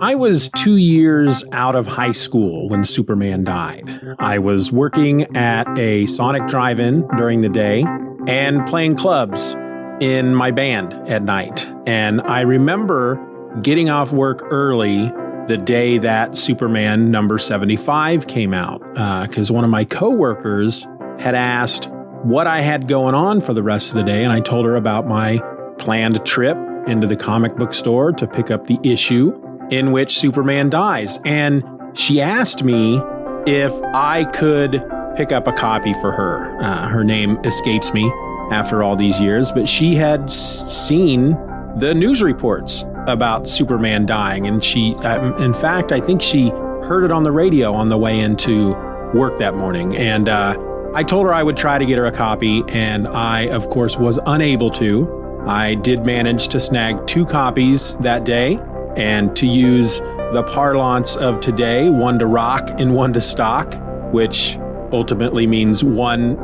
I was 2 years out of high school when Superman died. I was working at a Sonic drive-in during the day and playing clubs in my band at night. And I remember getting off work early the day that Superman number 75 came out, because one of my coworkers had asked what I had going on for the rest of the day, and I told her about my planned trip into the comic book store to pick up the issue in which Superman dies. And she asked me if I could pick up a copy for her. Her name escapes me after all these years, but she had seen the news reports about Superman dying, and she, in fact, I think she heard it on the radio on the way into work that morning. And I told her I would try to get her a copy, and I, of course, was unable to. I did manage to snag 2 copies that day, and to use the parlance of today, one to rock and one to stock, which ultimately means one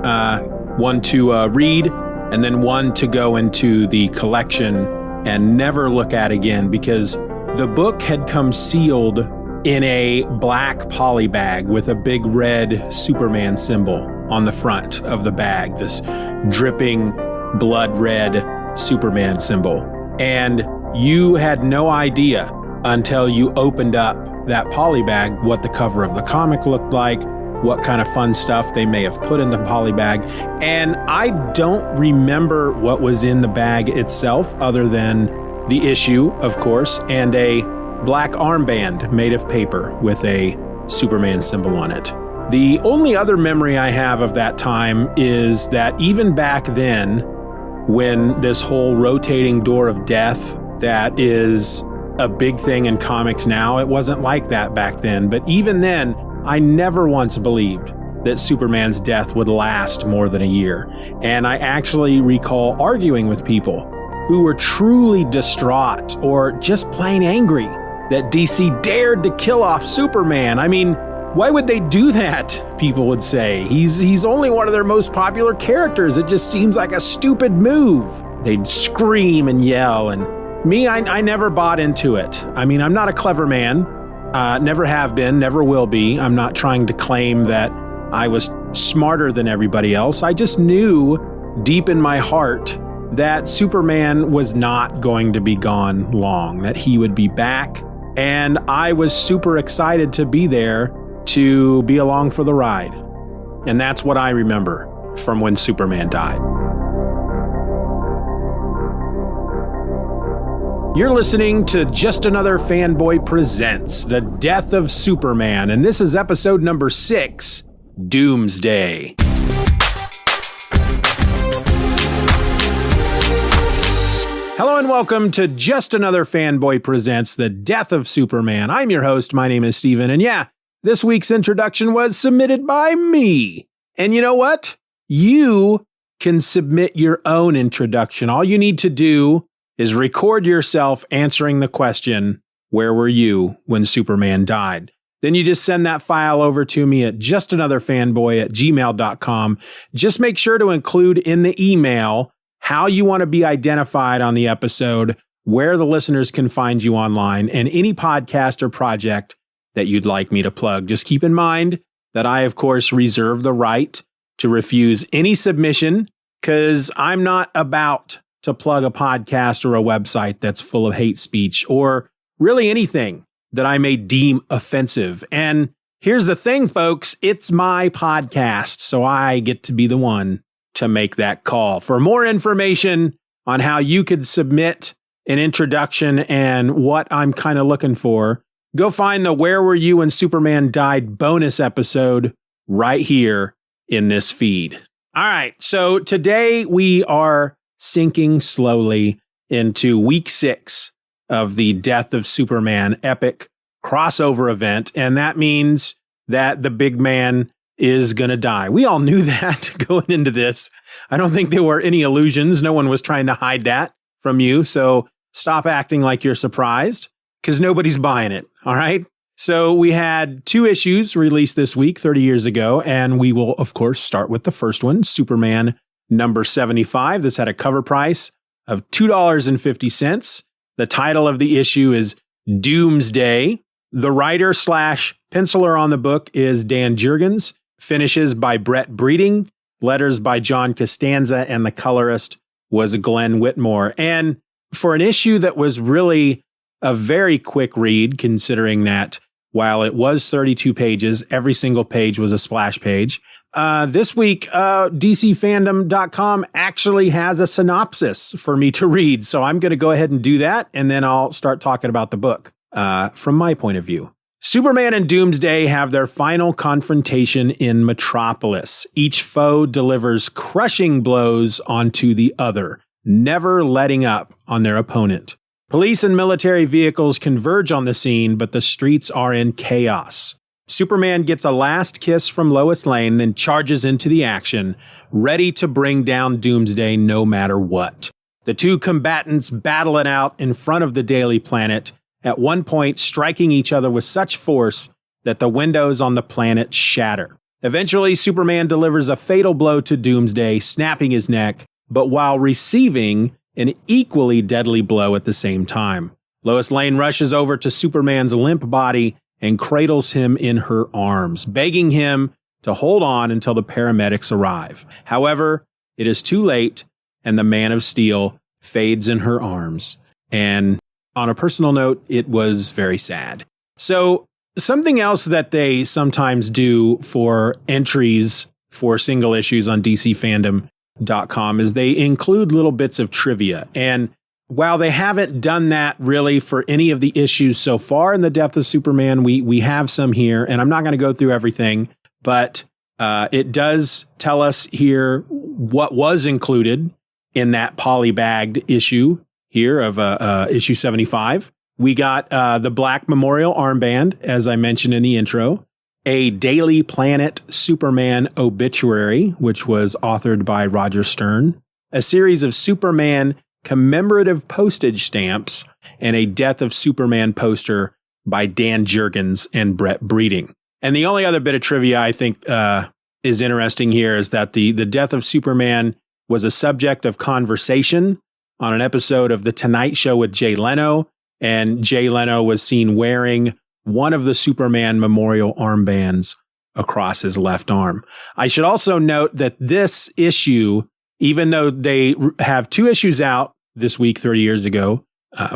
to read and then one to go into the collection and never look at again, because the book had come sealed in a black poly bag with a big red Superman symbol on the front of the bag, this dripping blood red Superman symbol. And you had no idea until you opened up that poly bag what the cover of the comic looked like, what kind of fun stuff they may have put in the poly bag. And I don't remember what was in the bag itself other than the issue, of course, and a black armband made of paper with a Superman symbol on it. The only other memory I have of that time is that even back then, when this whole rotating door of death that is a big thing in comics now, it wasn't like that back then. But even then, I never once believed that Superman's death would last more than a year. And I actually recall arguing with people who were truly distraught or just plain angry that DC dared to kill off Superman. I mean, why would they do that? People would say. He's only one of their most popular characters. It just seems like a stupid move. They'd scream and yell, and me, I never bought into it. I mean, I'm not a clever man. Never have been, never will be. I'm not trying to claim that I was smarter than everybody else. I just knew deep in my heart that Superman was not going to be gone long, that he would be back. And I was super excited to be there to be along for the ride. And that's what I remember from when Superman died. You're listening to Just Another Fanboy Presents The Death of Superman, and this is episode number 6, Doomsday. Hello and welcome to Just Another Fanboy Presents The Death of Superman. I'm your host, my name is Steven, and yeah, this week's introduction was submitted by me. And you know what? You can submit your own introduction. All you need to do is record yourself answering the question, where were you when Superman died? Then you just send that file over to me at justanotherfanboy@gmail.com. Just make sure to include in the email how you want to be identified on the episode, where the listeners can find you online, and any podcast or project that you'd like me to plug. Just keep in mind that I, of course, reserve the right to refuse any submission, because I'm not about to plug a podcast or a website that's full of hate speech or really anything that I may deem offensive. And here's the thing, folks, it's my podcast, so I get to be the one to make that call. For more information on how you could submit an introduction and what I'm kind of looking for, go find the Where Were You When Superman Died bonus episode right here in this feed. All right, so today we are sinking slowly into week 6 of the Death of Superman epic crossover event. And that means that the big man is going to die. We all knew that going into this. I don't think there were any illusions. No one was trying to hide that from you. So stop acting like you're surprised, because nobody's buying it. All right. So we had 2 issues released this week, 30 years ago. And we will, of course, start with the first one, Superman number 75. This had a cover price of $2.50. The title of the issue is Doomsday. The writer / penciler on the book is Dan Jurgens. Finishes by Brett Breeding. Letters by John Costanza, and the colorist was Glenn Whitmore. And for an issue that was really a very quick read, considering that while it was 32 pages, every single page was a splash page. This week, DCFandom.com actually has a synopsis for me to read. So I'm going to go ahead and do that, and then I'll start talking about the book from my point of view. Superman and Doomsday have their final confrontation in Metropolis. Each foe delivers crushing blows onto the other, never letting up on their opponent. Police and military vehicles converge on the scene, but the streets are in chaos. Superman gets a last kiss from Lois Lane, then charges into the action, ready to bring down Doomsday no matter what. The two combatants battle it out in front of the Daily Planet, at one point striking each other with such force that the windows on the planet shatter. Eventually, Superman delivers a fatal blow to Doomsday, snapping his neck, but while receiving an equally deadly blow at the same time. Lois Lane rushes over to Superman's limp body and cradles him in her arms, begging him to hold on until the paramedics arrive. However, it is too late, and the Man of Steel fades in her arms. And on a personal note, it was very sad. So something else that they sometimes do for entries for single issues on DCFandom.com is they include little bits of trivia. And while they haven't done that really for any of the issues so far in The Death of Superman, we have some here, and I'm not going to go through everything, but it does tell us here what was included in that polybagged issue here of issue 75. We got the Black Memorial armband, as I mentioned in the intro, a Daily Planet Superman obituary, which was authored by Roger Stern, a series of Superman commemorative postage stamps, and a Death of Superman poster by Dan Jurgens and Brett Breeding. And the only other bit of trivia I think is interesting here is that the Death of Superman was a subject of conversation on an episode of The Tonight Show with Jay Leno, and Jay Leno was seen wearing one of the Superman memorial armbands across his left arm. I should also note that this issue, even though they have two issues out this week, 30 years ago,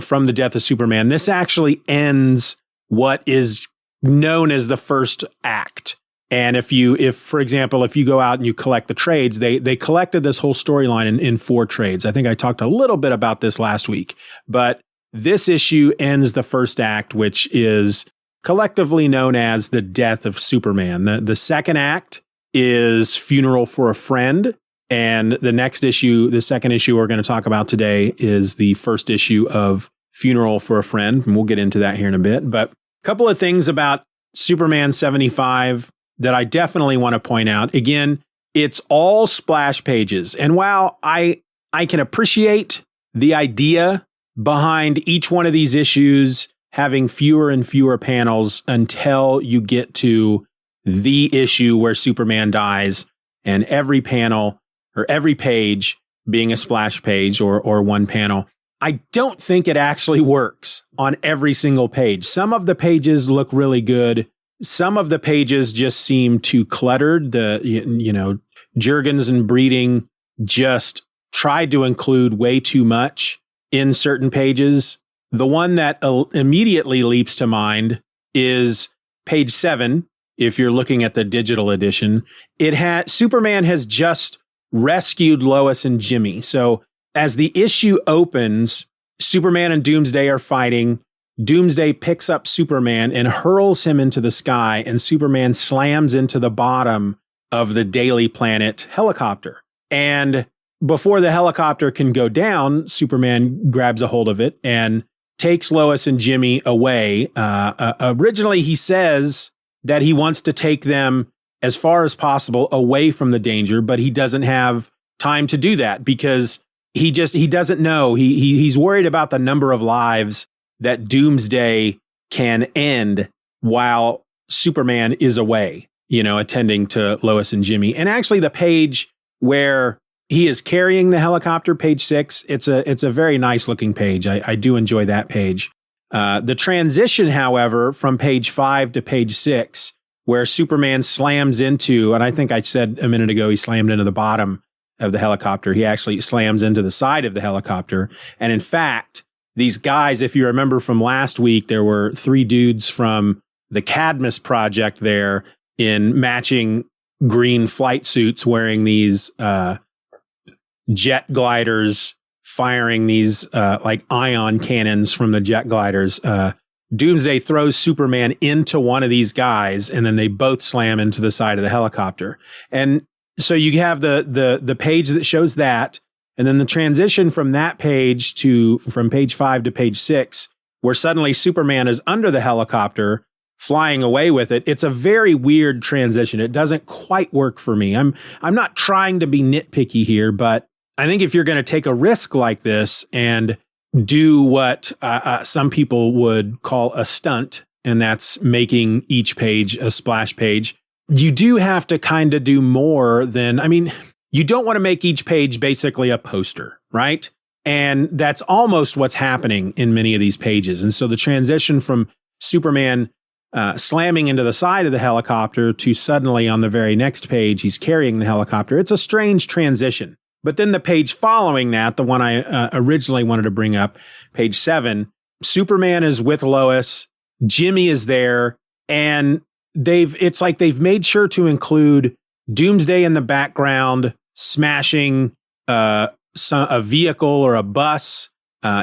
from The Death of Superman, this actually ends what is known as the first act. And if for example, if you go out and you collect the trades, they collected this whole storyline in 4 trades. I think I talked a little bit about this last week, but this issue ends the first act, which is collectively known as The Death of Superman. The second act is Funeral for a Friend. And the next issue, the second issue we're going to talk about today, is the first issue of Funeral for a Friend. And we'll get into that here in a bit. But a couple of things about Superman 75 that I definitely want to point out. Again, it's all splash pages. And while I can appreciate the idea behind each one of these issues having fewer and fewer panels until you get to the issue where Superman dies, and every panel or every page being a splash page or one panel, I don't think it actually works on every single page. Some of the pages look really good. Some of the pages just seem too cluttered. Jurgens and Breeding just tried to include way too much in certain pages. The one that immediately leaps to mind is page 7. If you're looking at the digital edition, Superman has just rescued Lois and Jimmy. So as the issue opens, Superman and Doomsday are fighting. Doomsday picks up Superman and hurls him into the sky, and Superman slams into the bottom of the Daily Planet helicopter. And before the helicopter can go down, Superman grabs a hold of it and takes Lois and Jimmy away. Originally, he says that he wants to take them as far as possible away from the danger, but he doesn't have time to do that because he doesn't know. He's worried about the number of lives that Doomsday can end while Superman is away, attending to Lois and Jimmy. And actually the page where he is carrying the helicopter, page 6. It's a very nice looking page. I do enjoy that page. The transition, however, from page 5 to page 6, where Superman slams into, and I think I said a minute ago, he slammed into the bottom of the helicopter. He actually slams into the side of the helicopter. And in fact, these guys, if you remember from last week, there were 3 dudes from the Cadmus project there in matching green flight suits wearing these jet gliders, firing these like ion cannons from the jet gliders. Doomsday throws Superman into one of these guys, and then they both slam into the side of the helicopter. And so you have the page that shows that, and then the transition from that page from page 5 to page 6, where suddenly Superman is under the helicopter, flying away with it. It's a very weird transition. It doesn't quite work for me. I'm not trying to be nitpicky here, but I think if you're going to take a risk like this and do what some people would call a stunt, and that's making each page a splash page, you do have to kind of do more than, I mean, you don't want to make each page basically a poster, right? And that's almost what's happening in many of these pages. And so the transition from Superman slamming into the side of the helicopter to suddenly on the very next page, he's carrying the helicopter. It's a strange transition. But then the page following that, the one I originally wanted to bring up, page 7, Superman is with Lois, Jimmy is there, and it's like they've made sure to include Doomsday in the background, smashing a vehicle or a bus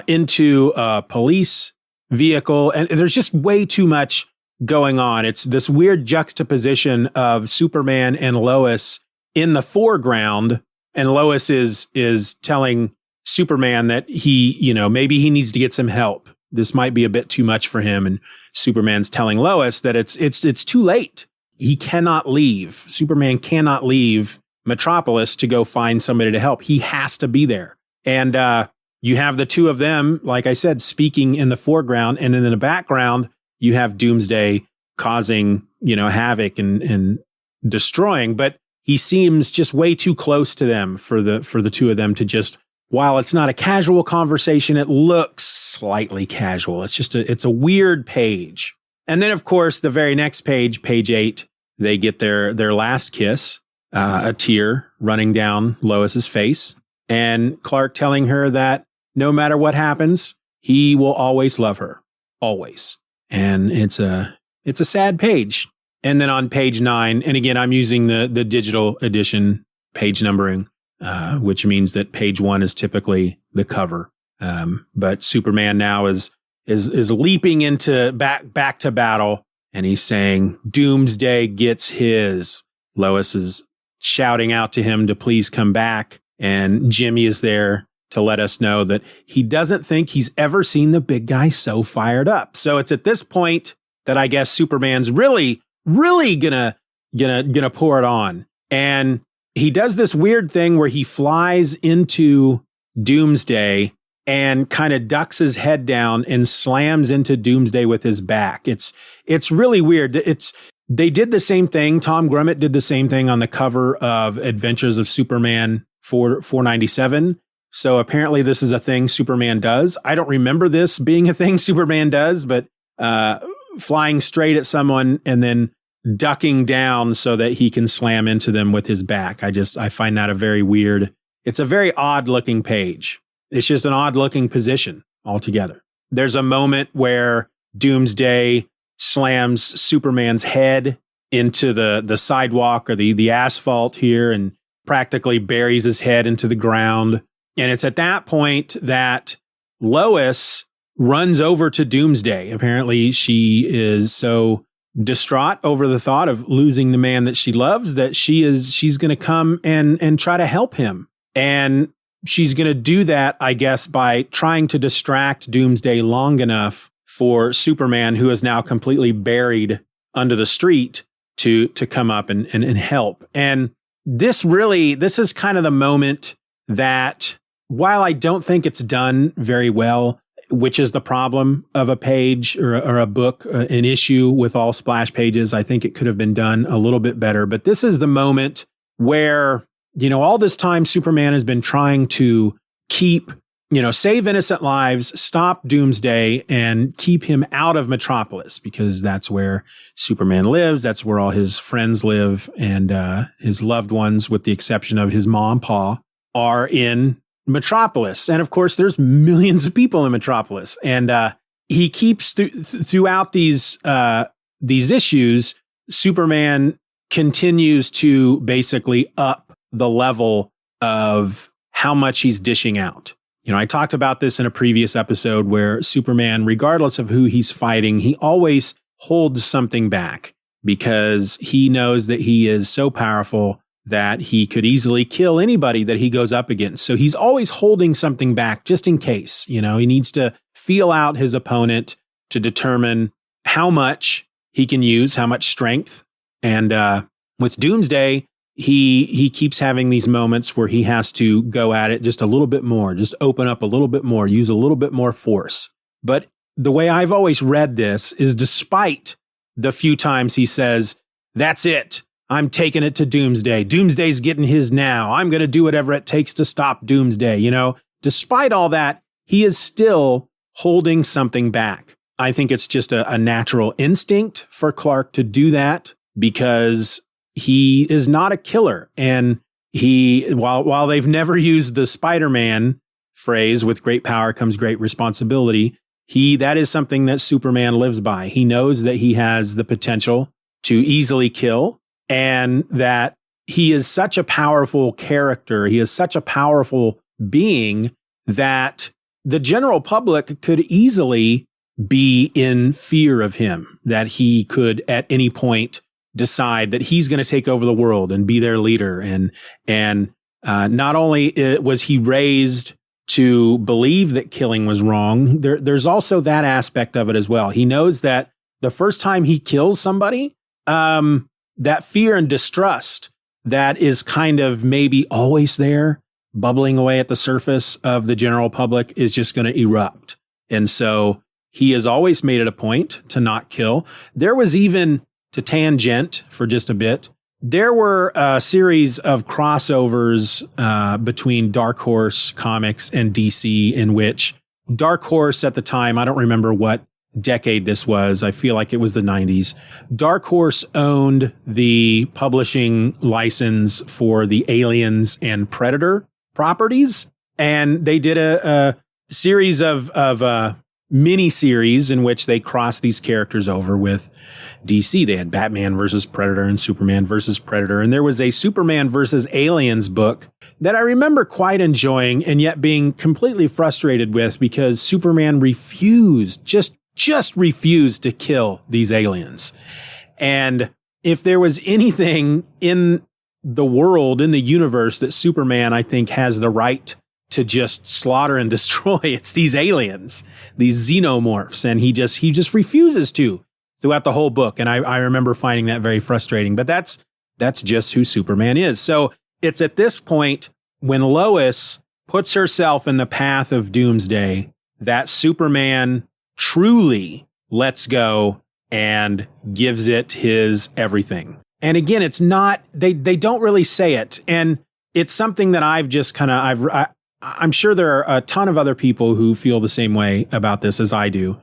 into a police vehicle. And there's just way too much going on. It's this weird juxtaposition of Superman and Lois in the foreground. And Lois is telling Superman that maybe he needs to get some help. This might be a bit too much for him. And Superman's telling Lois that it's too late. He cannot leave. Superman cannot leave Metropolis to go find somebody to help. He has to be there. And you have the two of them, like I said, speaking in the foreground, and in the background, you have Doomsday causing, havoc and destroying. But he seems just way too close to them for the two of them to just, while it's not a casual conversation, it looks slightly casual. It's a weird page. And then, of course, the very next page, page 8, they get their last kiss, a tear running down Lois's face, and Clark telling her that no matter what happens, he will always love her, always. And it's a sad page. And then on page 9, and again, I'm using the digital edition page numbering, which means that page 1 is typically the cover. But Superman now is leaping into back to battle, and he's saying, "Doomsday gets his." Lois is shouting out to him to please come back, and Jimmy is there to let us know that he doesn't think he's ever seen the big guy so fired up. So it's at this point that I guess Superman's really gonna pour it on. And he does this weird thing where he flies into Doomsday and kind of ducks his head down and slams into Doomsday with his back. It's really weird. They did the same thing. Tom Grummett did the same thing on the cover of Adventures of Superman 497. So apparently this is a thing Superman does. I don't remember this being a thing Superman does, but flying straight at someone and then ducking down so that he can slam into them with his back. I find that it's a very odd looking page. It's just an odd looking position altogether. There's a moment where Doomsday slams Superman's head into the sidewalk or the asphalt here and practically buries his head into the ground. And it's at that point that Lois runs over to Doomsday. Apparently she is so distraught over the thought of losing the man that she loves that she's going to come and try to help him. And she's going to do that, I guess, by trying to distract Doomsday long enough for Superman, who is now completely buried under the street, to come up and help. And this is kind of the moment that, while I don't think it's done very well, which is the problem of a page or a book, an issue with all splash pages, I think it could have been done a little bit better. But this is the moment where all this time Superman has been trying to keep, save innocent lives, stop Doomsday, and keep him out of Metropolis, because that's where Superman lives. That's where all his friends live, and his loved ones, with the exception of his mom, Pa, are in Metropolis. And of course, there's millions of people in Metropolis. And he keeps throughout these issues, Superman continues to basically up the level of how much he's dishing out. I talked about this in a previous episode where Superman, regardless of who he's fighting, he always holds something back because he knows that he is so powerful that he could easily kill anybody that he goes up against. So he's always holding something back just in case. He needs to feel out his opponent to determine how much he can use, how much strength. And with Doomsday, he keeps having these moments where he has to go at it just a little bit more, just open up a little bit more, use a little bit more force. But the way I've always read this is, despite the few times he says, "That's it, I'm taking it to Doomsday. Doomsday's getting his now. I'm going to do whatever it takes to stop Doomsday." Despite all that, he is still holding something back. I think it's just a natural instinct for Clark to do that, because he is not a killer. And while they've never used the Spider-Man phrase, "with great power comes great responsibility," that is something that Superman lives by. He knows that he has the potential to easily kill, and that he is such a powerful character. He is such a powerful being that the general public could easily be in fear of him, that he could at any point decide that he's going to take over the world and be their leader. And not only was he raised to believe that killing was wrong, there's also that aspect of it as well. He knows that the first time he kills somebody, that fear and distrust that is kind of maybe always there, bubbling away at the surface of the general public, is just going to erupt. And so he has always made it a point to not kill. There was even, to tangent for just a bit, there were a series of crossovers between Dark Horse Comics and DC, in which Dark Horse at the time, I don't remember what decade this was, I feel like it was the 90s, Dark Horse owned the publishing license for the Aliens and Predator properties. And they did a series of mini-series in which they crossed these characters over with DC. They had Batman versus Predator and Superman versus Predator. And there was a Superman versus Aliens book that I remember quite enjoying, and yet being completely frustrated with, because Superman refused, just refused to kill these aliens. And if there was anything in the world, in the universe, that Superman, I think, has the right to just slaughter and destroy, it's these aliens, these xenomorphs. And he just refuses to throughout the whole book. And I remember finding that very frustrating, but that's just who Superman is. So it's at this point, when Lois puts herself in the path of Doomsday, that Superman truly lets go and gives it his everything. And again, it's not, they don't really say it. And it's something that I've just kind of, I'm sure there are a ton of other people who feel the same way about this as I do.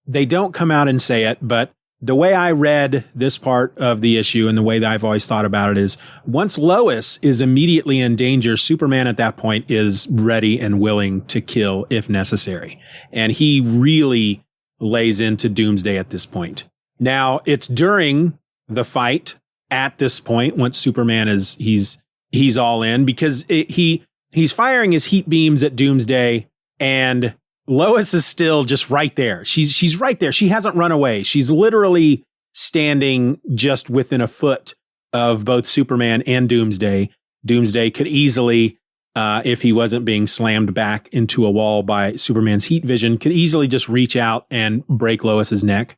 They don't come out and say it, but the way I read this part of the issue, and the way that I've always thought about it, is once Lois is immediately in danger, Superman at that point is ready and willing to kill if necessary. And he really lays into Doomsday at this point. Now, it's during the fight at this point, once Superman he's all in, because he's firing his heat beams at Doomsday, and Lois is still just right there. She's right there. She hasn't run away. She's literally standing just within a foot of both Superman and Doomsday. Doomsday could easily, if he wasn't being slammed back into a wall by Superman's heat vision, could easily just reach out and break Lois's neck.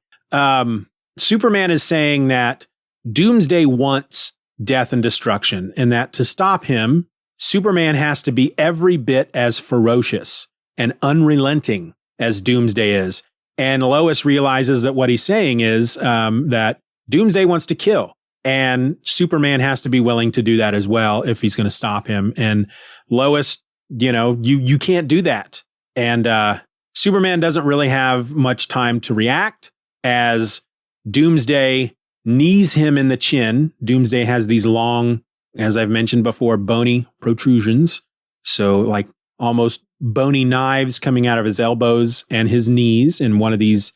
Superman is saying that Doomsday wants death and destruction, and that to stop him, Superman has to be every bit as ferocious and unrelenting as Doomsday is. And Lois realizes that what he's saying is that Doomsday wants to kill. And Superman has to be willing to do that as well if he's going to stop him. And Lois, you can't do that. And Superman doesn't really have much time to react as Doomsday knees him in the chin. Doomsday has these long, as I've mentioned before, bony protrusions. So like almost bony knives coming out of his elbows and his knees. And one of these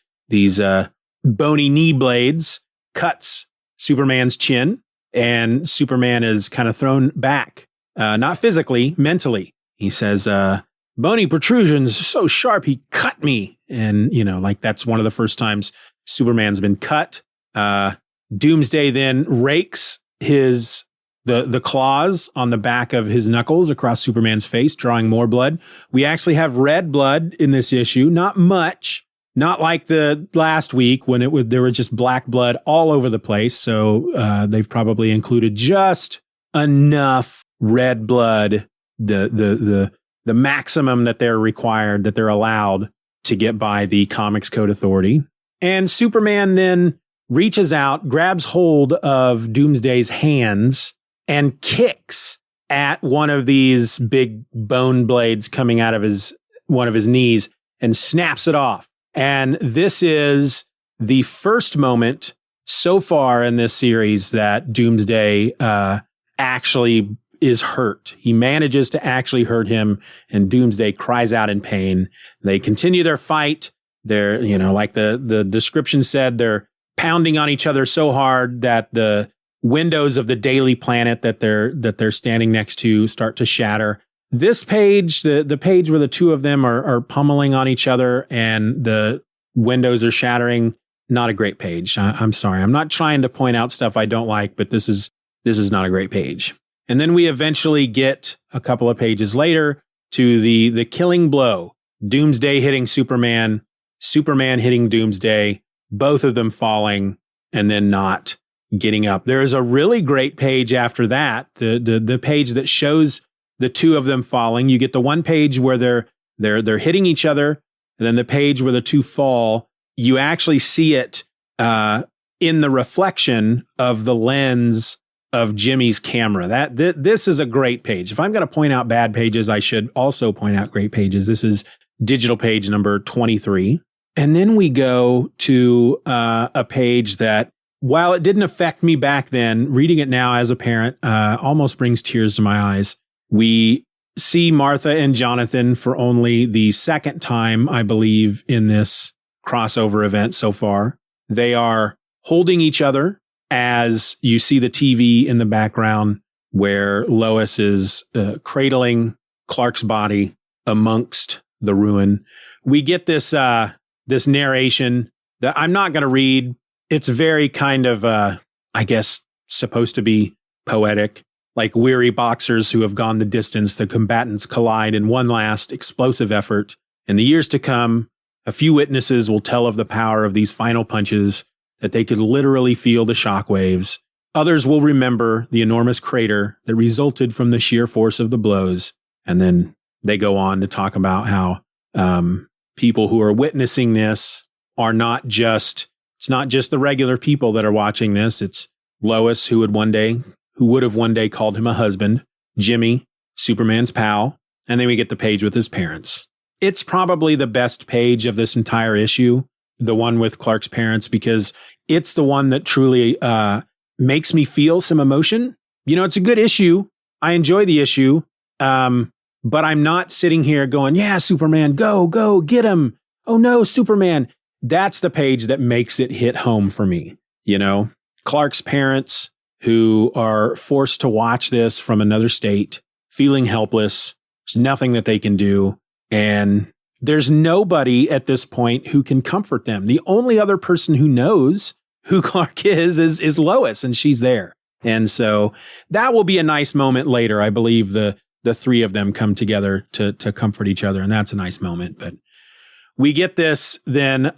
bony knee blades cuts Superman's chin, and Superman is kind of thrown back, not physically, mentally. He says, bony protrusions so sharp, he cut me. And, like that's one of the first times Superman's been cut. Doomsday then rakes the claws on the back of his knuckles across Superman's face, drawing more blood. We actually have red blood in this issue, not much. Not like the last week when there was just black blood all over the place. So they've probably included just enough red blood, the maximum that they're required, that they're allowed to get by the Comics Code Authority. And Superman then reaches out, grabs hold of Doomsday's hands, and kicks at one of these big bone blades coming out of one of his knees and snaps it off. And this is the first moment so far in this series that Doomsday actually is hurt. He manages to actually hurt him, and Doomsday cries out in pain. They continue their fight. They're, like the description said, they're pounding on each other so hard that the windows of the Daily Planet that they're standing next to start to shatter. This page, the page where the two of them are pummeling on each other and the windows are shattering, not a great page. I'm sorry. I'm not trying to point out stuff I don't like, but this is not a great page. And then we eventually get a couple of pages later to the killing blow. Doomsday hitting Superman, Superman hitting Doomsday, both of them falling and then not getting up. There is a really great page after that, the page that shows the two of them falling. You get the one page where they're hitting each other, and then the page where the two fall. You actually see it in the reflection of the lens of Jimmy's camera. This is a great page. If I'm going to point out bad pages, I should also point out great pages. This is digital page number 23. And then we go to a page that, while it didn't affect me back then, reading it now as a parent almost brings tears to my eyes. We see Martha and Jonathan for only the second time, I believe, in this crossover event so far. They are holding each other as you see the TV in the background where Lois is cradling Clark's body amongst the ruin. We get this narration that I'm not going to read. It's very kind of, I guess, supposed to be poetic. Like weary boxers who have gone the distance, the combatants collide in one last explosive effort. In the years to come, a few witnesses will tell of the power of these final punches, that they could literally feel the shockwaves. Others will remember the enormous crater that resulted from the sheer force of the blows. And then they go on to talk about how people who are witnessing this are it's not just the regular people that are watching this. It's Lois, who would have one day called him a husband, Jimmy, Superman's pal, and then we get the page with his parents. It's probably the best page of this entire issue, the one with Clark's parents, because it's the one that truly makes me feel some emotion. It's a good issue. I enjoy the issue, but I'm not sitting here going, yeah, Superman, go, get him. Oh no, Superman. That's the page that makes it hit home for me. Clark's parents, who are forced to watch this from another state, feeling helpless. There's nothing that they can do. And there's nobody at this point who can comfort them. The only other person who knows who Clark is Lois, and she's there. And so that will be a nice moment later. I believe the three of them come together to comfort each other, and that's a nice moment. But we get this then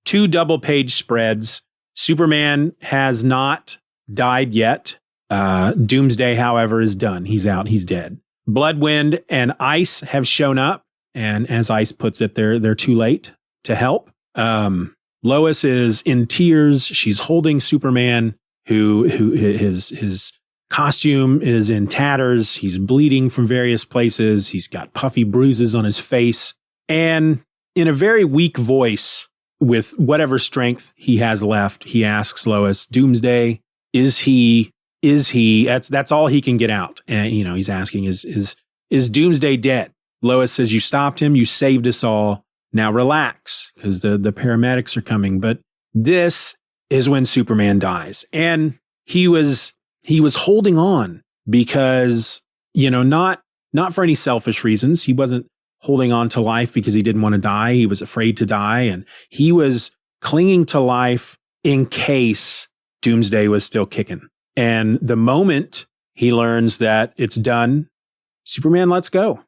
2 double page spreads. Superman has not died yet. Doomsday, however, is done. He's out. He's dead. Bloodwind and Ice have shown up, and as Ice puts it, they're too late to help. Lois is in tears. She's holding Superman. who his costume is in tatters. He's bleeding from various places. He's got puffy bruises on his face. And in a very weak voice, with whatever strength he has left, he asks Lois, Doomsday, is he, that's all he can get out. And, he's asking, is Doomsday dead? Lois says, you stopped him. You saved us all. Now relax, because the paramedics are coming. But this is when Superman dies. And he was holding on because, not for any selfish reasons. He wasn't holding on to life because he didn't want to die. He was afraid to die. And he was clinging to life in case Doomsday was still kicking. And the moment he learns that it's done, Superman lets go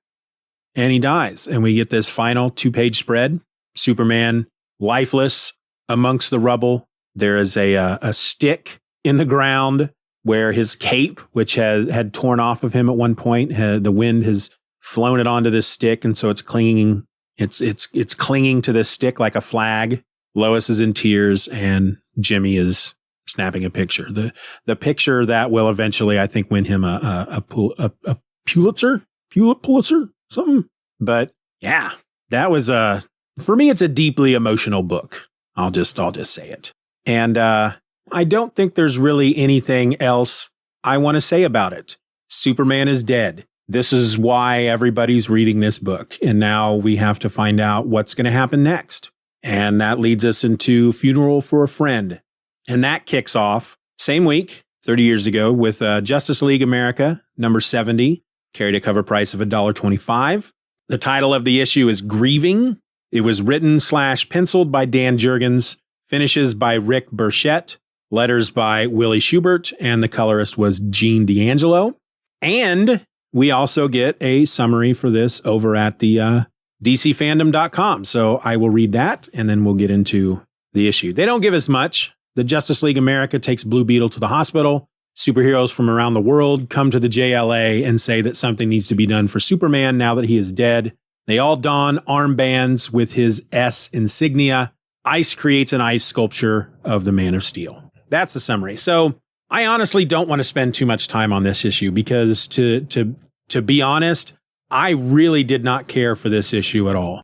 and he dies. And we get this final 2-page spread. Superman, lifeless amongst the rubble. There is a stick in the ground where his cape, which had torn off of him at one point, the wind has flown it onto this stick. And so it's clinging. It's clinging to this stick like a flag. Lois is in tears and Jimmy is snapping a picture. The picture that will eventually, I think, win him a Pulitzer, something. But yeah, that was for me, it's a deeply emotional book. I'll just say it. And I don't think there's really anything else I want to say about it. Superman is dead. This is why everybody's reading this book. And now we have to find out what's going to happen next. And that leads us into Funeral for a Friend. And that kicks off same week, 30 years ago, with Justice League America, number 70, carried a cover price of $1.25. The title of the issue is Grieving. It was written/penciled by Dan Jurgens, finishes by Rick Burchett, letters by Willie Schubert, and the colorist was Gene D'Angelo. And we also get a summary for this over at the DCFandom.com. So I will read that, and then we'll get into the issue. They don't give us much. The Justice League America takes Blue Beetle to the hospital. Superheroes from around the world come to the JLA and say that something needs to be done for Superman now that he is dead. They all don armbands with his S insignia. Ice creates an ice sculpture of the Man of Steel. That's the summary. So I honestly don't want to spend too much time on this issue because to be honest, I really did not care for this issue at all.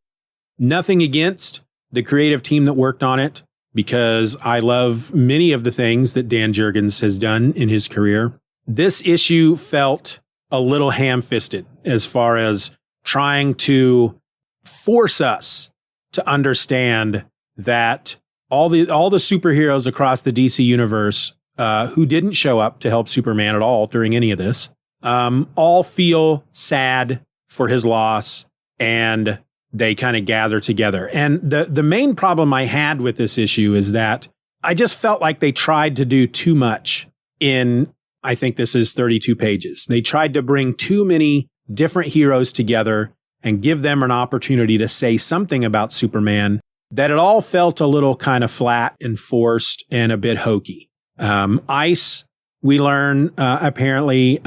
Nothing against the creative team that worked on it, because I love many of the things that Dan Jurgens has done in his career. This issue felt a little ham-fisted as far as trying to force us to understand that all the superheroes across the DC universe who didn't show up to help Superman at all during any of this, all feel sad for his loss, and they kind of gather together. And the main problem I had with this issue is that I just felt like they tried to do too much in, I think this is 32 pages. They tried to bring too many different heroes together and give them an opportunity to say something about Superman, that it all felt a little kind of flat and forced and a bit hokey. Ice, we learn, apparently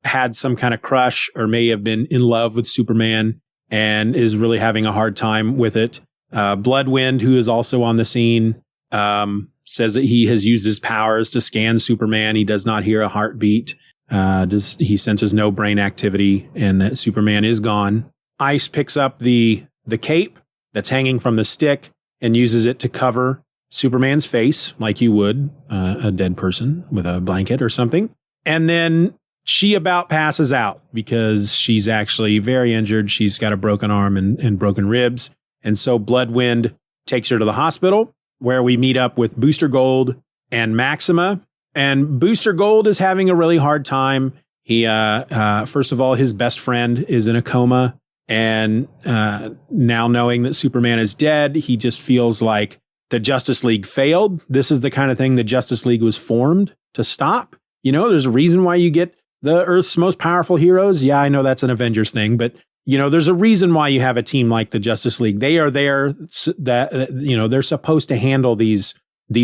had some kind of crush or may have been in love with Superman and is really having a hard time with it. Bloodwind, who is also on the scene, says that he has used his powers to scan Superman. He does not hear a heartbeat. He senses no brain activity, and that Superman is gone. Ice picks up the cape that's hanging from the stick and uses it to cover Superman's face, like you would a dead person with a blanket or something. And then she about passes out because she's actually very injured. She's got a broken arm and broken ribs. And so Bloodwind takes her to the hospital, where we meet up with Booster Gold and Maxima. And Booster Gold is having a really hard time. He, first of all, his best friend is in a coma. And now knowing that Superman is dead, he just feels like the Justice League failed. This is the kind of thing the Justice League was formed to stop. There's a reason why you get the Earth's most powerful heroes. Yeah, I know that's an Avengers thing, but there's a reason why you have a team like the Justice League. They are there that, they're supposed to handle these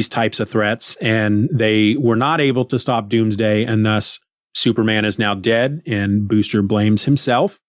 types of threats, and they were not able to stop Doomsday, and thus Superman is now dead, and Booster blames himself.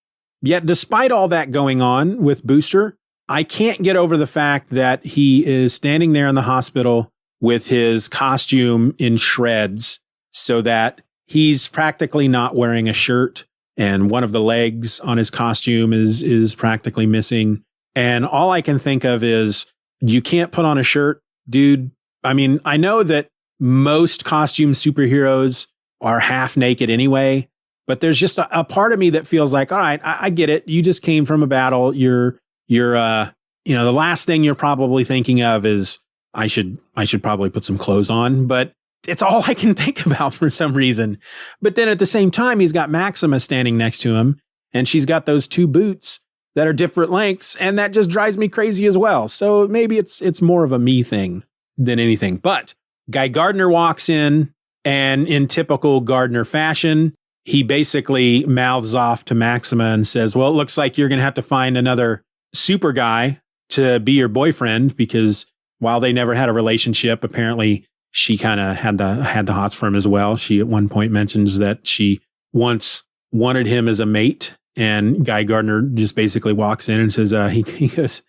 Yet despite all that going on with Booster, I can't get over the fact that he is standing there in the hospital with his costume in shreds so that he's practically not wearing a shirt. And one of the legs on his costume is practically missing. And all I can think of is, you can't put on a shirt, dude. I mean, I know that most costume superheroes are half naked anyway, but there's just a part of me that feels like, all right, I get it. You just came from a battle. You're the last thing you're probably thinking of is, I should probably put some clothes on, but it's all I can think about for some reason. But then at the same time, he's got Maxima standing next to him, and she's got those two boots that are different lengths, and that just drives me crazy as well. So maybe it's more of a me thing than anything. But Guy Gardner walks in, and in typical Gardner fashion, he basically mouths off to Maxima and says, well, it looks like you're going to have to find another super guy to be your boyfriend, because while they never had a relationship, apparently she kind of had the hots for him as well. She at one point mentions that she once wanted him as a mate, and Guy Gardner just basically walks in and says, he goes,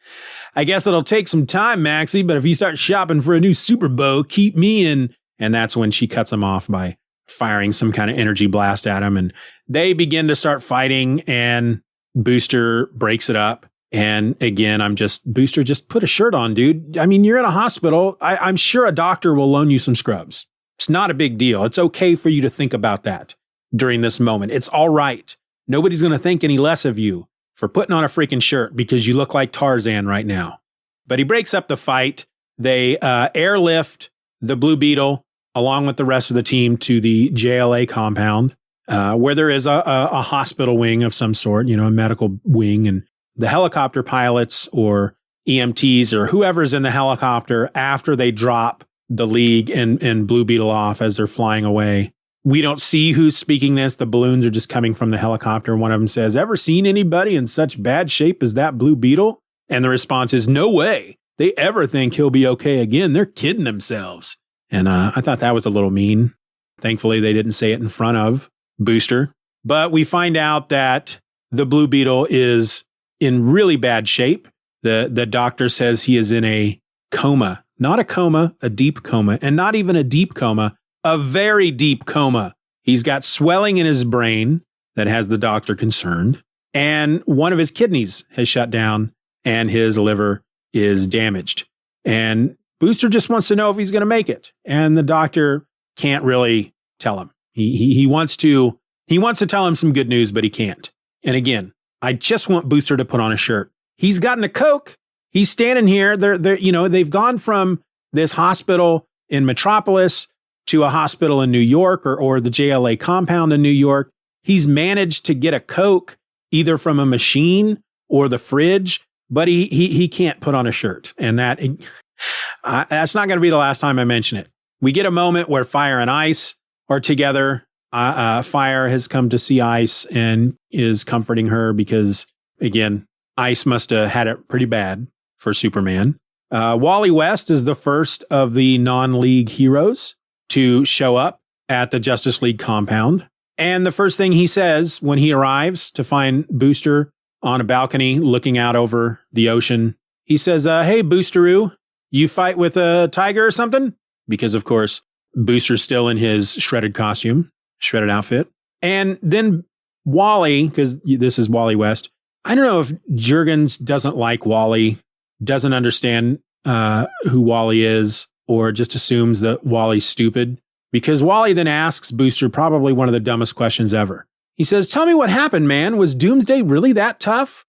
I guess it'll take some time, Maxie, but if you start shopping for a new super bow, keep me in. And that's when she cuts him off by firing some kind of energy blast at him. And they begin to start fighting, and Booster breaks it up. And again, Booster, just put a shirt on, dude. I mean, you're in a hospital. I'm sure a doctor will loan you some scrubs. It's not a big deal. It's okay for you to think about that during this moment. It's all right. Nobody's going to think any less of you for putting on a freaking shirt because you look like Tarzan right now. But he breaks up the fight. They airlift the Blue Beetle along with the rest of the team to the JLA compound, where there is a hospital wing of some sort, a medical wing, and the helicopter pilots or EMTs or whoever's in the helicopter, after they drop the League and Blue Beetle off as they're flying away. We don't see who's speaking this. The balloons are just coming from the helicopter. One of them says, ever seen anybody in such bad shape as that Blue Beetle? And the response is, no way. They ever think he'll be okay again. They're kidding themselves. And I thought that was a little mean. Thankfully, they didn't say it in front of Booster. But we find out that the Blue Beetle is in really bad shape. The doctor says he is in a coma. Not a coma, a deep coma. And not even a deep coma, a very deep coma. He's got swelling in his brain that has the doctor concerned. And one of his kidneys has shut down, and his liver is damaged. And Booster just wants to know if he's going to make it. And the doctor can't really tell him. He wants to tell him some good news, but he can't. And again, I just want Booster to put on a shirt. He's gotten a Coke. He's standing here. They've gone from this hospital in Metropolis to a hospital in New York or the JLA compound in New York. He's managed to get a Coke either from a machine or the fridge, but he can't put on a shirt. And that's not going to be the last time I mention it. We get a moment where Fire and Ice are together. Fire has come to see Ice and is comforting her because, again, Ice must have had it pretty bad for Superman. Wally West is the first of the non-League heroes to show up at the Justice League compound. And the first thing he says when he arrives to find Booster on a balcony looking out over the ocean, he says, hey, Boosteroo, you fight with a tiger or something? Because, of course, Booster's still in his shredded costume, shredded outfit. And then Wally, because this is Wally West, I don't know if Jurgens doesn't like Wally, doesn't understand who Wally is, or just assumes that Wally's stupid. Because Wally then asks Booster probably one of the dumbest questions ever. He says, tell me what happened, man. Was Doomsday really that tough?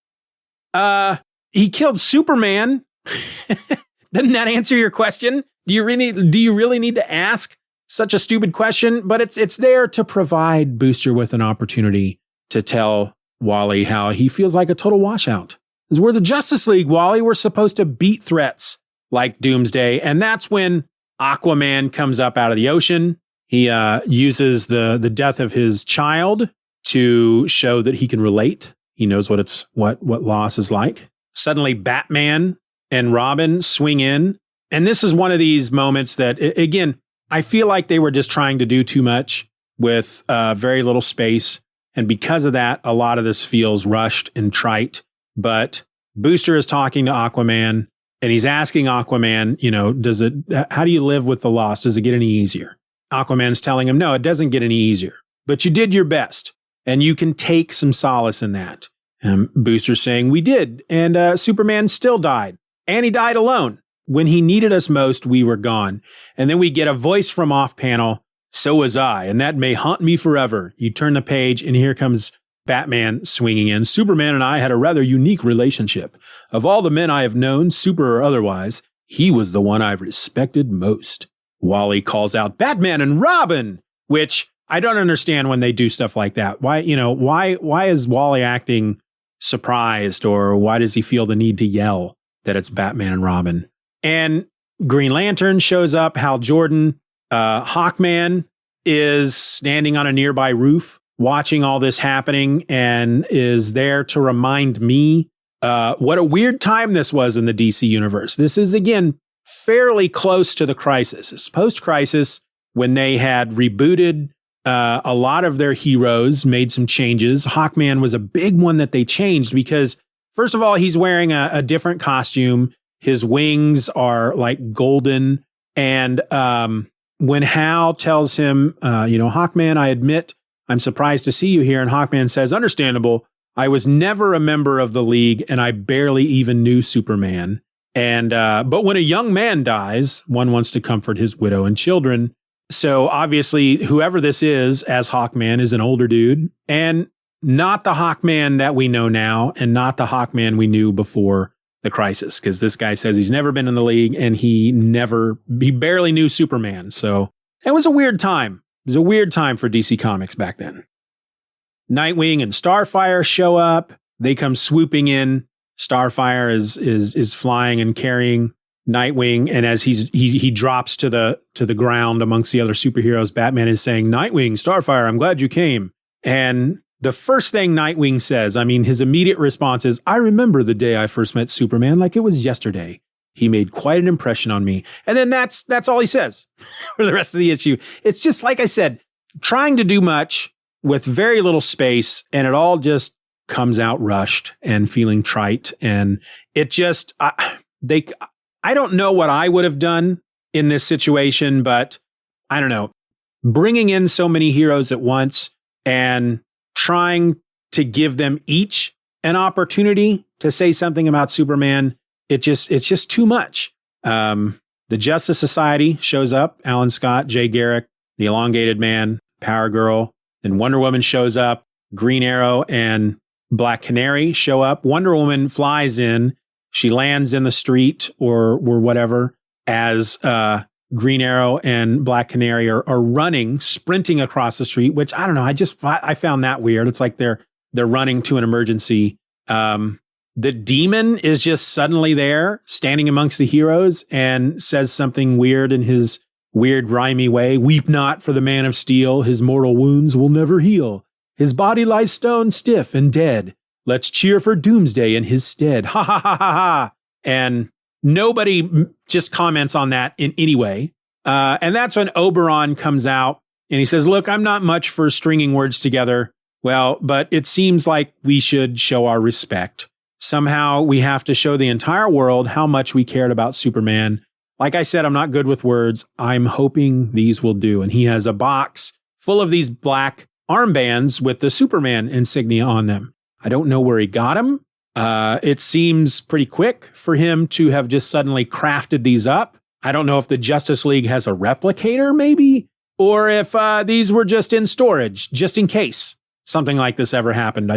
He killed Superman. Doesn't that answer your question? Do you really need to ask such a stupid question? But it's there to provide Booster with an opportunity to tell Wally how he feels like a total washout. Because we're the Justice League, Wally. We're supposed to beat threats like Doomsday. And that's when Aquaman comes up out of the ocean. He uses the death of his child to show that he can relate. He knows what loss is like. Suddenly, Batman and Robin swing in. And this is one of these moments that, again, I feel like they were just trying to do too much with very little space. And because of that, a lot of this feels rushed and trite. But Booster is talking to Aquaman, And he's asking Aquaman, how do you live with the loss? Does it get any easier? Aquaman's telling him, no, it doesn't get any easier, but you did your best and you can take some solace in that. Booster's saying, we did. And Superman still died, and he died alone. When he needed us most, we were gone. And then we get a voice from off panel. So was I, and that may haunt me forever. You turn the page, and here comes Batman swinging in. Superman and I had a rather unique relationship. Of all the men I have known, super or otherwise, he was the one I respected most. Wally calls out Batman and Robin, which I don't understand when they do stuff like that. Why is Wally acting surprised, or why does he feel the need to yell that it's Batman and Robin? And Green Lantern shows up. Hal Jordan, Hawkman is standing on a nearby roof watching all this happening and is there to remind me what a weird time this was in the DC universe. This is, again, fairly close to the Crisis. It's post-Crisis, when they had rebooted a lot of their heroes, made some changes. Hawkman was a big one that they changed because, first of all, he's wearing a different costume. His wings are like golden. And when Hal tells him, Hawkman, I admit I'm surprised to see you here. And Hawkman says, understandable. I was never a member of the League, and I barely even knew Superman. And but when a young man dies, one wants to comfort his widow and children. So obviously, whoever this is as Hawkman is an older dude, and not the Hawkman that we know now, and not the Hawkman we knew before the Crisis, because this guy says he's never been in the League and he barely knew Superman. So it was a weird time. It was a weird time for DC Comics back then. Nightwing and Starfire show up. They come swooping in. Starfire is flying and carrying Nightwing, and as he drops to the ground amongst the other superheroes, Batman is saying, Nightwing, Starfire, I'm glad you came. And the first thing Nightwing says, his immediate response is, I remember the day I first met Superman like it was yesterday. He made quite an impression on me. And then that's all he says for the rest of the issue. It's just, like I said, trying to do much with very little space, and it all just comes out rushed and feeling trite. And it just, I don't know what I would have done in this situation, but I don't know. Bringing in so many heroes at once and trying to give them each an opportunity to say something about Superman, it's just too much. The Justice Society shows up. Alan Scott, Jay Garrick, the Elongated Man, Power Girl. Then Wonder Woman shows up. Green Arrow and Black Canary show up. Wonder Woman flies in. She lands in the street or whatever as Green Arrow and Black Canary are running, sprinting across the street, which I don't know. I found that weird. It's like they're running to an emergency. The Demon is just suddenly there, standing amongst the heroes, and says something weird in his weird rhymey way. Weep not for the Man of Steel. His mortal wounds will never heal. His body lies stone stiff and dead. Let's cheer for Doomsday in his stead. Ha ha ha ha ha. And nobody just comments on that in any way. And that's when Oberon comes out and he says, look, I'm not much for stringing words together. Well, but it seems like we should show our respect. Somehow we have to show the entire world how much we cared about Superman. Like I said, I'm not good with words. I'm hoping these will do. And he has a box full of these black armbands with the Superman insignia on them. I don't know where he got them. It seems pretty quick for him to have just suddenly crafted these up. I don't know if the Justice League has a replicator, maybe, or if these were just in storage, just in case something like this ever happened.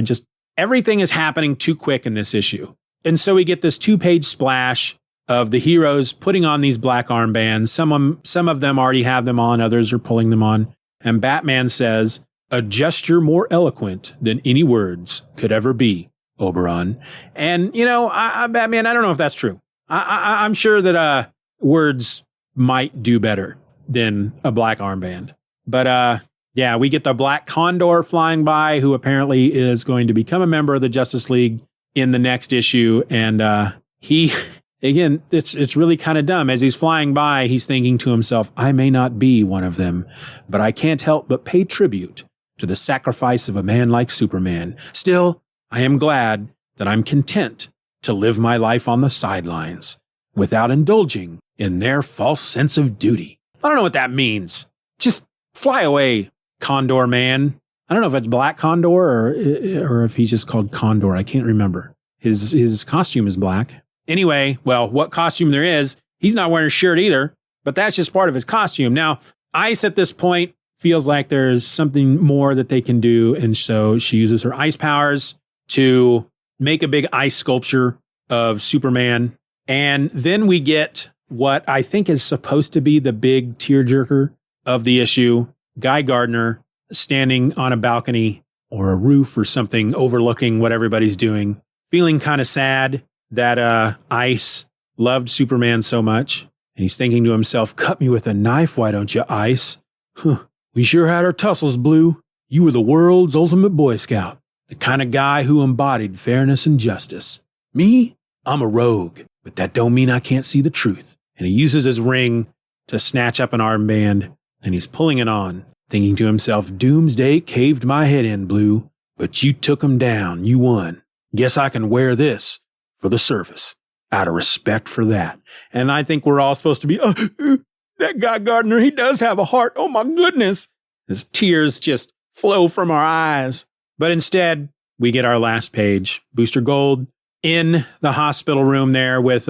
Everything is happening too quick in this issue. And so we get this 2-page splash of the heroes putting on these black armbands. Some of them already have them on, others are pulling them on. And Batman says, a gesture more eloquent than any words could ever be, Oberon. And, Batman, I don't know if that's true. I'm sure that words might do better than a black armband. But yeah, we get the Black Condor flying by, who apparently is going to become a member of the Justice League in the next issue. And he, again, it's really kind of dumb. As he's flying by, he's thinking to himself, I may not be one of them, but I can't help but pay tribute to the sacrifice of a man like Superman. Still, I am glad that I'm content to live my life on the sidelines. without indulging in their false sense of duty. I don't know what that means. Just fly away, Condor Man. I don't know if it's Black Condor or if he's just called Condor. I can't remember. His costume is black. Anyway, well, what costume there is, he's not wearing a shirt either, but that's just part of his costume. Now, Ice at this point feels like there's something more that they can do, and so she uses her ice powers to make a big ice sculpture of Superman. And then we get what I think is supposed to be the big tearjerker of the issue, Guy Gardner standing on a balcony or a roof or something overlooking what everybody's doing, feeling kind of sad that Ice loved Superman so much. And he's thinking to himself, cut me with a knife, why don't you, Ice? Huh, we sure had our tussles, Blue. You were the world's ultimate Boy Scout, the kind of guy who embodied fairness and justice. Me, I'm a rogue, but that don't mean I can't see the truth. And he uses his ring to snatch up an armband, and he's pulling it on, thinking to himself, Doomsday caved my head in, Blue, but you took him down. You won. Guess I can wear this for the service, out of respect for that. And I think we're all supposed to be, that Guy Gardner, he does have a heart. Oh my goodness. His tears just flow from our eyes. But instead, we get our last page. Booster Gold in the hospital room there with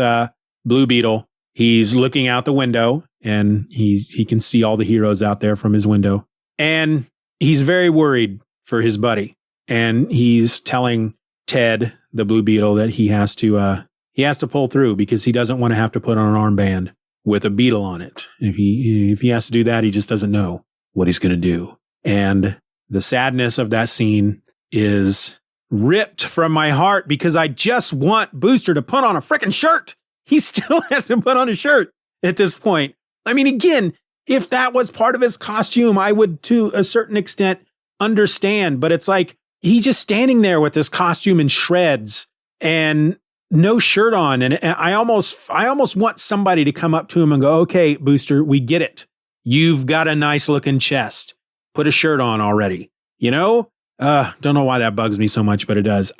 Blue Beetle. He's looking out the window, and he can see all the heroes out there from his window. And he's very worried for his buddy. And he's telling Ted, the Blue Beetle, that he has to pull through because he doesn't want to have to put on an armband with a beetle on it. If he has to do that, he just doesn't know what he's going to do. And the sadness of that scene is ripped from my heart because I just want Booster to put on a freaking shirt. He still hasn't put on a shirt at this point. I mean, again, if that was part of his costume, I would to a certain extent understand, but it's like he's just standing there with this costume in shreds and no shirt on. And I almost want somebody to come up to him and go, okay, Booster, we get it. You've got a nice looking chest. Put a shirt on already. You know? Don't know why that bugs me so much, but it does.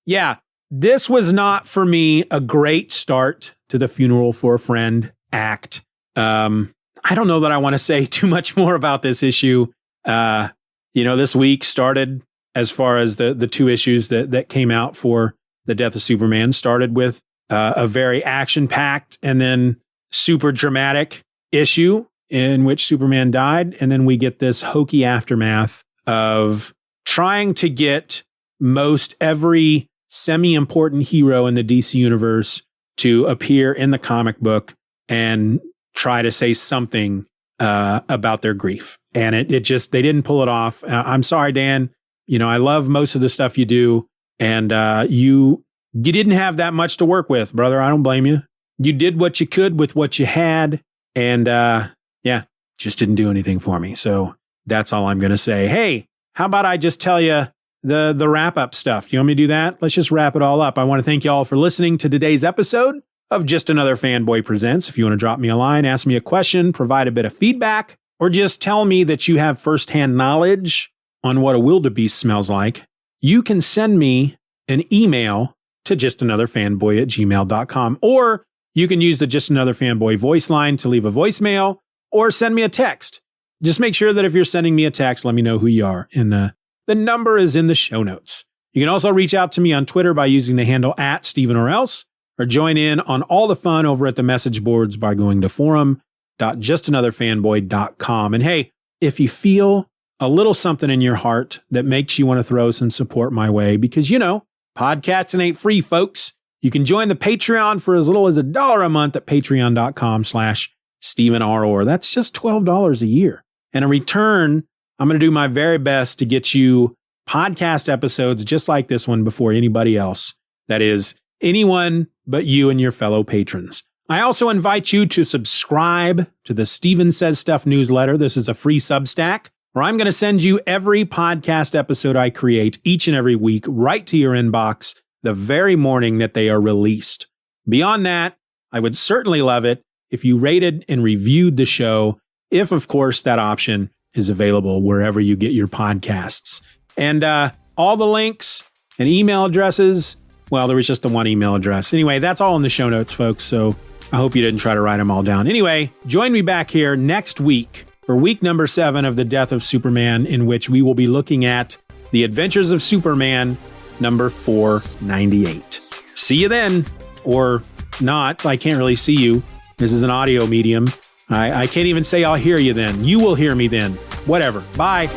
Yeah, this was not for me a great start to the Funeral for a Friend act. I don't know that I want to say too much more about this issue. This week started, as far as the two issues that came out for the death of Superman, started with a very action-packed and then super dramatic issue in which Superman died. And then we get this hokey aftermath of trying to get most every semi-important hero in the DC universe to appear in the comic book and try to say something about their grief. And they didn't pull it off. I'm sorry, Dan. I love most of the stuff you do. And you didn't have that much to work with, brother. I don't blame you. You did what you could with what you had. And just didn't do anything for me. So that's all I'm going to say. Hey, how about I just tell you the wrap-up stuff? You want me to do that? Let's just wrap it all up. I want to thank you all for listening to today's episode of Just Another Fanboy Presents. If you want to drop me a line, ask me a question, provide a bit of feedback, or just tell me that you have firsthand knowledge on what a wildebeest smells like, you can send me an email to justanotherfanboy@gmail.com, or you can use the Just Another Fanboy voice line to leave a voicemail, or send me a text. Just make sure that if you're sending me a text, let me know who you are. And the number is in the show notes. You can also reach out to me on Twitter by using the handle @StephenOrElse, or join in on all the fun over at the message boards by going to forum.justanotherfanboy.com. And hey, if you feel a little something in your heart that makes you want to throw some support my way, because podcasting ain't free, folks. You can join the Patreon for as little as $1 a month at patreon.com/StephenRor. That's just $12 a year. And in return, I'm going to do my very best to get you podcast episodes just like this one before anybody else. That is, anyone but you and your fellow patrons. I also invite you to subscribe to the Steven Says Stuff newsletter. This is a free Substack where I'm going to send you every podcast episode I create each and every week right to your inbox the very morning that they are released. Beyond that, I would certainly love it if you rated and reviewed the show, if, of course, that option is available wherever you get your podcasts. And all the links and email addresses, well, there was just the one email address. Anyway, that's all in the show notes, folks. So I hope you didn't try to write them all down. Anyway, join me back here next week for week number 7 of The Death of Superman, in which we will be looking at The Adventures of Superman, number 498. See you then, or not. I can't really see you. This is an audio medium. I can't even say I'll hear you then. You will hear me then. Whatever. Bye.